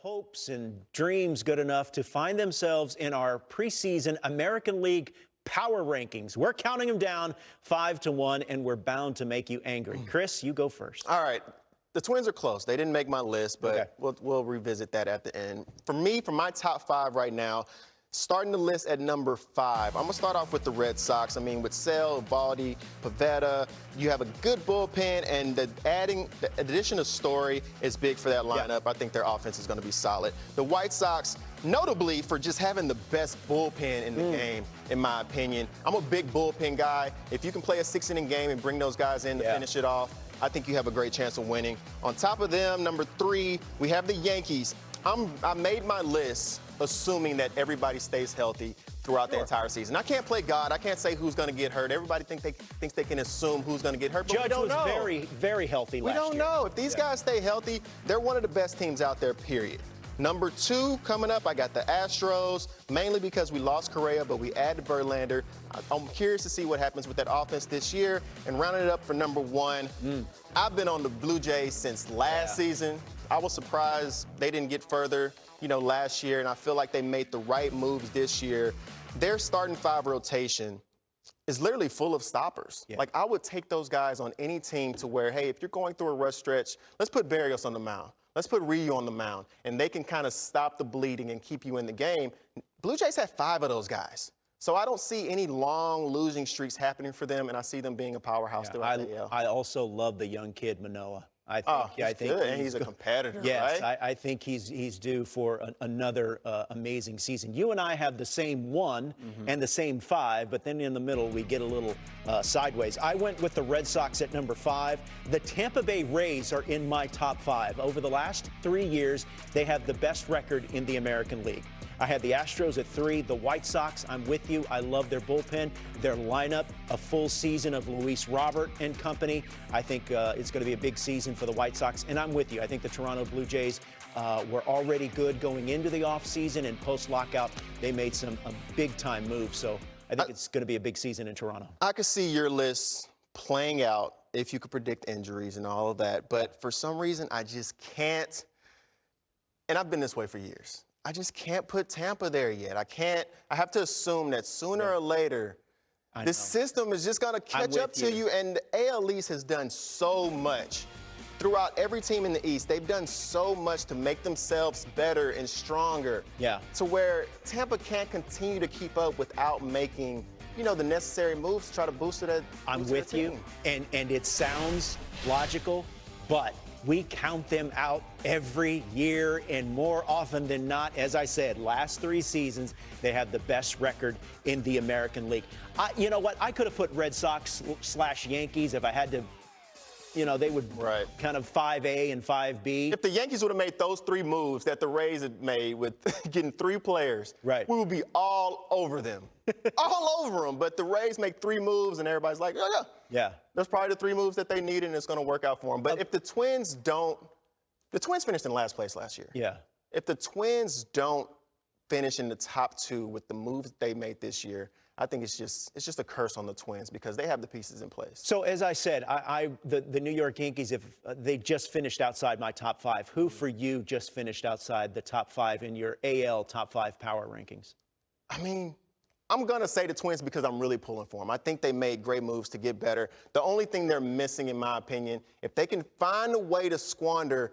hopes and dreams good enough to find themselves in our preseason American League power rankings. We're counting them down 5-1, and we're bound to make you angry. Chris, you go first. All right. The Twins are close. They didn't make my list, but Okay. we'll revisit that at the end. For me, for my top 5 right now, starting the list at number 5, I'm going to start off with the Red Sox. I mean, with Sale, Valdi, Pivetta, you have a good bullpen, and the addition of Story is big for that lineup. I think their offense is going to be solid. The White Sox, notably for just having the best bullpen in the game, in my opinion. I'm a big bullpen guy. If you can play a 6-inning game and bring those guys in to finish it off, I think you have a great chance of winning. On top of them, number 3, we have the Yankees. I made my list assuming that everybody stays healthy throughout the entire season. I can't play God. I can't say who's going to get hurt. Everybody thinks they can assume who's going to get hurt, but we don't know. Judge was very, very healthy last year. We don't know. If these guys stay healthy, they're one of the best teams out there, period. Number 2 coming up, I got the Astros, mainly because we lost Correa, but we added Verlander. I'm curious to see what happens with that offense this year. And rounding it up for number 1, I've been on the Blue Jays since last season. I was surprised they didn't get further, last year, and I feel like they made the right moves this year. Their starting 5 rotation is literally full of stoppers. Like, I would take those guys on any team to where, hey, if you're going through a rush stretch, let's put Barrios on the mound. Let's put Ryu on the mound, and they can kind of stop the bleeding and keep you in the game. Blue Jays had 5 of those guys. So I don't see any long losing streaks happening for them, and I see them being a powerhouse throughout the AL. I also love the young kid, Manoah. I think good, and he's a competitor, yes, right? I think he's due for another amazing season. You and I have the same 1 and the same 5, but then in the middle we get a little sideways. I went with the Red Sox at number 5. The Tampa Bay Rays are in my top 5. Over the last 3 years, they have the best record in the American League. I had the Astros at 3. The White Sox, I'm with you. I love their bullpen, their lineup, a full season of Luis Robert and company. I think it's going to be a big season for the White Sox, and I'm with you. I think the Toronto Blue Jays were already good going into the offseason, and post-lockout, they made some big-time moves. So I think it's going to be a big season in Toronto. I could see your list playing out if you could predict injuries and all of that, but for some reason, I just can't, and I've been this way for years. I just can't put Tampa there yet. I have to assume that sooner or later, the system is just going to catch up to you. And the AL East has done so much throughout every team in the East. They've done so much to make themselves better and stronger. To where Tampa can't continue to keep up without making, the necessary moves to try to boost it. I'm with you, and it sounds logical, but we count them out every year, and more often than not, as I said, last 3 seasons, they have the best record in the American League. You know what? I could have put Red Sox / Yankees if I had to. They would kind of 5A and 5B. If the Yankees would have made those 3 moves that the Rays had made with getting 3 players, we would be all over them. All over them. But the Rays make 3 moves, and everybody's like, yeah. That's probably the 3 moves that they need, and it's going to work out for them. But if the Twins don't, the Twins finished in last place last year. If the Twins don't finish in the top 2 with the moves they made this year, I think it's just a curse on the Twins because they have the pieces in place. So as I said, the New York Yankees, if they just finished outside my top 5, who for you just finished outside the top 5 in your AL top 5 power rankings? I mean, I'm going to say the Twins because I'm really pulling for them. I think they made great moves to get better. The only thing they're missing, in my opinion, if they can find a way to squander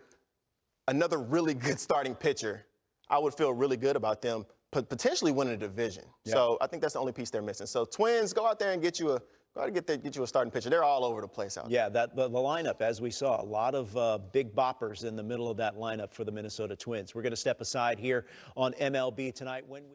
another really good starting pitcher, I would feel really good about them potentially winning a division. So I think that's the only piece they're missing. So Twins, go out there and get you a starting pitcher. They're all over the place out there. The lineup, as we saw, a lot of big boppers in the middle of that lineup for the Minnesota Twins. We're going to step aside here on MLB Tonight when we